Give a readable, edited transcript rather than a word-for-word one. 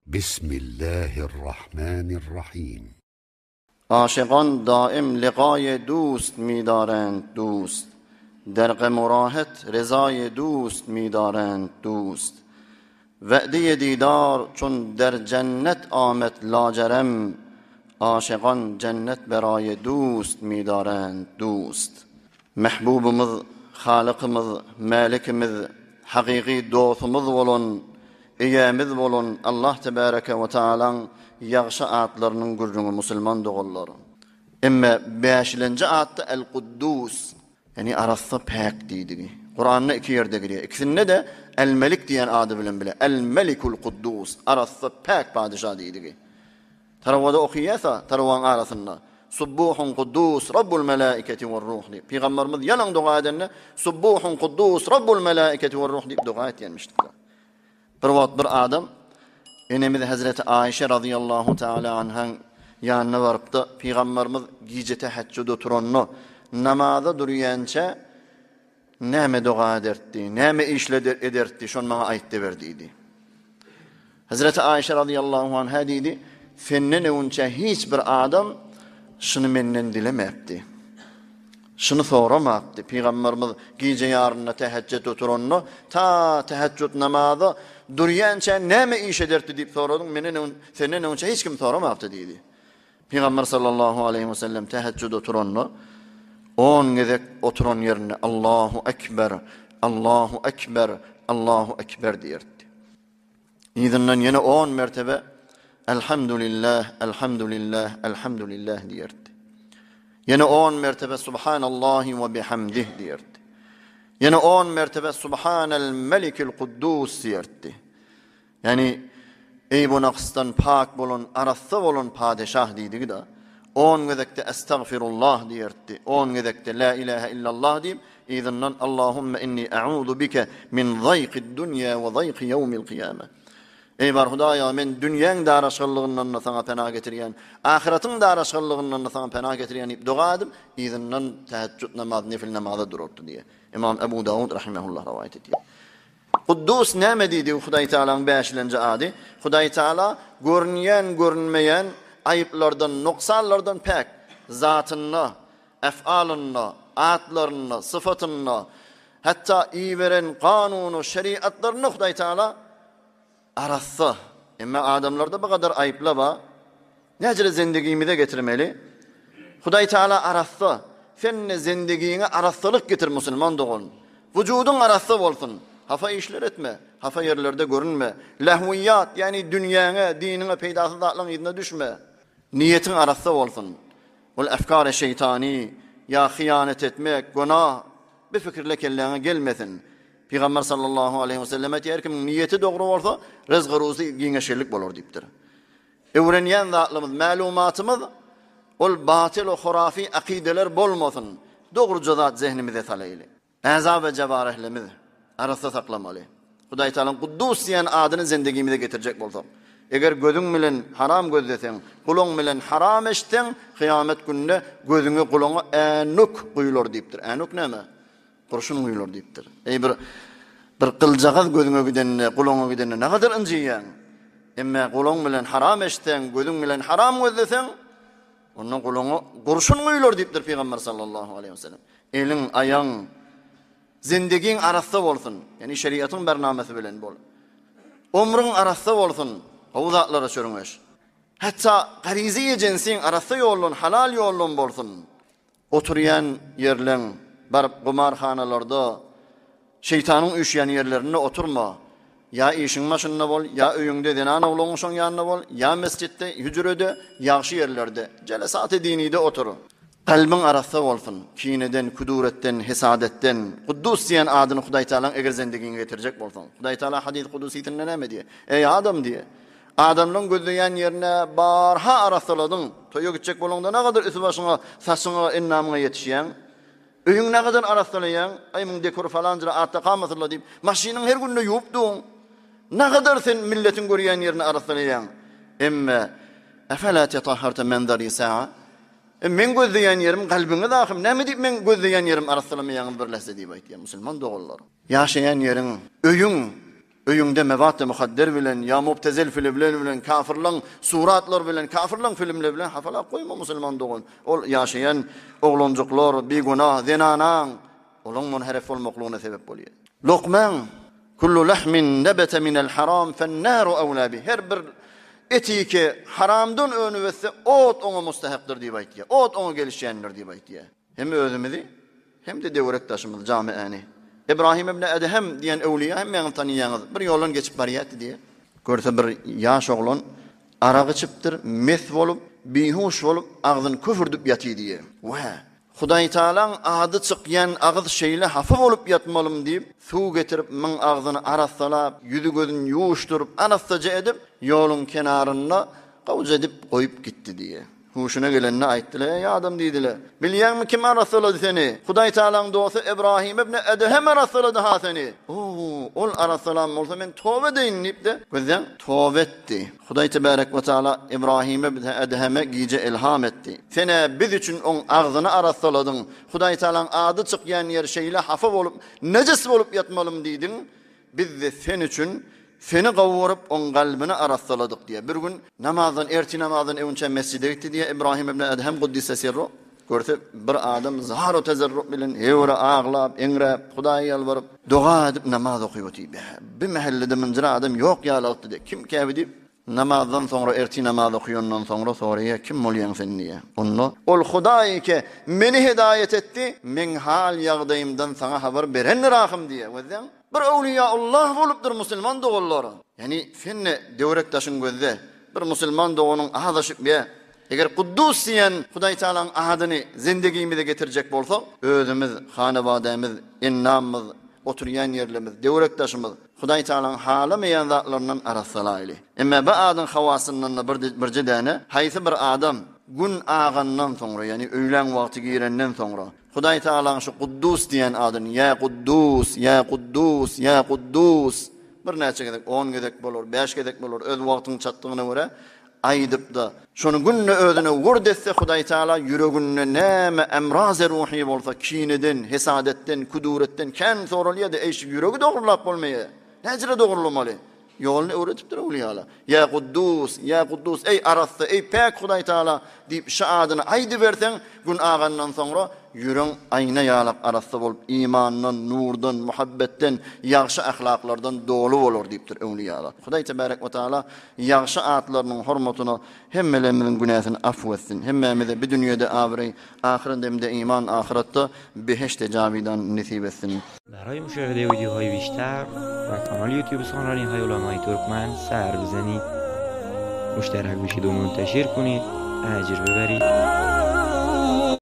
Bismillahirrahmanirrahim. Aşıkan daim liqaye dost midarend dost. Derge murahet rezaye dost midarend dost. Ve'di didar çun der cennet amet lacerem. Aşıkan cennet beraye dost midarend dost. Mehbubumuz, Halıkımız, Malikimiz, hakiki dostumuz olun. İyemiz bolun Allah Tebareke ve Teala'nın yağşı atlarının gurrunu Müslüman doğulları. Emme 5-ci atı El-Kuddus, yani arası pek deydi. Kur'an'da 2 yerde giriyor. İkisinde de El-Melik diyen adı bilen bile. El-Melikul Kuddus, arası pek padişah deydi. Taravada okuyasa, taravan arasında. Subbuhun Kuddus, Rabbul Melaiketi ve Ruh deyip. Peygamberimiz yalan dua edenle Subbuhun Kuddus, Rabbul Melaiketi ve Ruh deyip dua etyenmiştik. Bir adam, enemiz Hazreti Ayşe radıyallahu teala anh'ın yanına varıp da Peygamberimiz gece teheccüd oturanını namaza duruyanca näme dua ederdi, näme işler ederdi, şonu bana aytdı verdiydi. Hazreti Ayşe radıyallahu anh'a dedi, senden önce hiçbir adam şunu menden dilemepti. Şunu soramaptı. Peygamberimiz gece yarına teheccüd oturanını ta teheccüd namazı duryança näme iş ederdi deyip soradın. Senden önce hiç kim soramaptı dedi. Peygamber sallallahu aleyhi ve sellem teheccüd oturanını 10 gezek oturan yerine Allahu Ekber, Allahu Ekber, Allahu Ekber derdi. İzinden yine 10 mertebe Elhamdülillah, Elhamdülillah, Elhamdülillah derdi. Yine 10 mertebe Subhanallahi ve bihamdih derdi. Yine 10 mertebe Subhanel Melikil Kuddus derdi. Yani ey bu naqstan pak bolun, arası bolun padişah deydi da 10 gezekte estağfirullah derdi. 10 gezekte la ilahe illallah deyip izinden Allahümme inni a'udu bike min zayqid dünya ve zayqi yevmil kıyame. Ey var Hudaya, men dünyanın daraşıllığından sana pena getiriyen, ahiretin daraşıllığından sana pena getiriyen ip dua edim, izinden teheccüd namazı, nefil namazı dururdu diye. İmam Ebu Davud rahimahullah rivayet ediyor. Kuddus näme deydi Hudaý Taala'nın 5-ci adı? Hudaý Taala görünýän, görünmeýän ayıplardan, noksanlardan pek zatynna, ef'alynna, atlarynna, sıfatynna, hatta iyi veren kanunu, şeriatlarını Hudaý Taala arası. Ama adamlarda bu kadar ayıpla var. Necre zindegimize getirmeli? Hudaý Taala arası. Sen zindegiğine arasılık getir Müslüman doğun. Vücudun arası olsun. Hafa işler etme. Hafa yerlerde görünme. Lehviyat, yani dünyana, dinine, peydasız aklın yedine düşme. Niyetin arası olsun. Ol efkar-ı şeytani, ya hıyanet etmek, günah, bir fikirle kellene gelmesin. Peygamber sallallahu aleyhi ve sellem diyor ki niyeti doğru olsa rızkı ruzu gineşirlik bolur deyiptir. Öğrenyen zatlımız, malumatımız ol batil o hurafi akideler bolmasın. Doğruca zat zihnimize saleyli. Azab ve cevarihlerimiz arası saklamalı. Hudaý Taala'nın Kuddus diyen adını zindegimize getirecek bolsam. Eğer gözün bilen haram gözlesen, kulun bilen haram eşten, kıyamet gününe gözünü kuluna enuk kuyulur deyiptir. Enuk näme? Kurşun uyulur deyiptir. Ey bir kılcağız gözüne gidenne, kulağına gidenne ne kadar inciyen. Emme kulağın bilen haram eşten, gözün bilen haram gözlesen, onun kulağına kurşun uyulur deyiptir Peygamber sallallahu aleyhi ve sellem. Elin, ayağın, zindegin arası olsun. Yani şeriatın bernamesi bilen bol. Umrun arası olsun. Havuzatlara sürünüş. Hatta gariziye cinsin arası yolun, halal yolun bolsun. Oturuyan yerlen, barıp kumarhanalarda şeytanın üşüyen yerlerine oturma. Ya işin başında bol, ya öyünde dinan oğlunun yanında bol, ya mescitte, hücrede, yaxşı yerlerde, celesat-ı dinide otur. Kalbin arası olsun. Kineden, kuduretten, hesadetten. Kuddus diyen adını Hudaý Taala'nın eger zendegiğine getirecek bolsun. Hudaý Taala hadis kudusiyetinde näme diye? Ey adam diye. Adamın gözleyen yerine barha arasıladın. Toya gidecek bolunda ne kadar üstü başına, saçına, ennamına yetişen. Öyün ne kadar arasılayan, ayımın dekoru falanca artta kalmasıla deyip, maşinin her günde yuptun. Ne kadar sen milletin görüyen yerine arasılayan. Emme, efela tetahharta menzari sa'a. Men gözleyen yerim kalbine dahim. Ne deyip men gözleyen yerim arasılamayan bir lehze deyip aytıyor. Müslüman doğullar. Yaşayan yerin, öyün, Öýüňde mewaty muhadder bilen, ya mubtezel filmler bilen, kafirlaň suratlar bilen, kafirlaň filmler bilen hafala goýma musulman dogan. Ol ýaşaýan oglanjyklar, begünah, zenanan, olaň munharif bolmaklygyna sebep bolýar. Luqman kullu lahmin nabata min al-haram fan-naru awla bi. Her bir etiki haramdan önüwetse ot oňa mustahakdyr diýip aýtdy. Ot oňa gelişýändir diýip aýtdy. Hem özümizi hem de döwrekdaşymyz jamiany. İbrahim ibn Edhem diýen öwliýa hem meňi tanýýaňyz. Bir ýoldan geçip barýardy diýe. Görse bir ýaş oglan araq içipdir, mes bolup, bihuş bolup, agzyny köfürdüp ýaty diýe. Wa Hudaý Taalaň ady çykýan agyz şeýle hafa bolup ýatmalym diýip, suw getirip min agzyny arassalap, ýüzi gözüni ýuwuşdyryp, anassaja edip, ýoluň kenaryna gawja edip goýup gitdi diýe. Huşuna gelenine aýtdylar, ey adam diýdiler. Bilýärmi kim arasalady seni? Hudaý Taalaň dosy İbrahim ibn Edhem arasalady ha seni. Ol arasalam bolsa men tövbe deýin diýipdi. Gözden tövbe etdi. Hudaý tebarek we taala İbrahim ibn Edhem'e giýje ilham etdi. Sene biz üçin oň agzyny arasaladyň. Hudaý Taalaň ady çykýan ýer şeýle hafa bolup, nejes bolup ýatmalym diýdin. Biz de sen üçin seni gawurup on galbini arassaladyk diye. Bir gün namazdan, erti namazdan evunça mescide gitti diye İbrahim ibn Edhem kuddise sirru. Görse bir adam zahar o tezerru bilen hevra ağlap, engrep, Hudaýa ýalbaryp, doga edip namaz okuýardy. Bir mahallede minjira adam ýok ýalatdy diye. Kim käbi diýip namazdan sonra erti namaz okuýandan sonra soraýa kim bolýan sen diye. Onu ol Hudaý ke meni hidayet etdi, men hal ýagdaýymdan sana habar beren rahim diye. Gözden bir awliya Allah bolupdyr musulman dogalary. Yani senne döwrekdaşyň gözde bir musulman doganyň ahadaşyp be. Eger Kuddus diýen Hudaý Taalaň ahadyny zindegimize getirjek bolsak, özümiz, hanabadamyz, innamyz, oturýan ýerlerimiz, döwrekdaşymyz Hudaý Taalaň halamaýan zatlaryndan arassalayly. Emma bu adyň hawasyndan bir jedäne, haýsy bir adam gün ağandan sonra, yani öýlen wagty girenden sonra Hudaý Taalaň şu Kuddus diýen adyny, ya Kuddus, ya Kuddus, ya Kuddus bir näçe gedek 10 gedek bolar, 5 gedek bolar, öz wagtyň çatdygyna görä aýdyp da şonu günne özüne wur desse Hudaý Taala ýüregine näme emraze ruhi bolsa kineden, hesadetden, kuduretden kän soralýar da eş ýüregi dogrulap bolmaýar. Näjire dogrulmaly? Ýolny öwretipdir awliýalar. Ya Kuddus, ey arasy, ey pek Hudaý Taala diýip şahadyny aýdy bersen, gün ağandan sonra ýürek aýna ýalap arasy bolup imandan, nurdan, muhabbetden, ýagşy ahlaklardan dolu bolar diýipdir awliýalar. Hudaý tebarek we taala ýagşy atlarynyň hormatyna hemmelerimiziň günäsini afwetsin. Hemmemize bu dünýede abry, ahirinde iman, ahiretde beheşte jawidan nasip etsin. برای مشاهده ویدیوهای بیشتر و کانال یوتیوب سخنرانی های علمای ترکمن سر بزنید، مشترک بشید و منتشر کنید، اجر ببرید.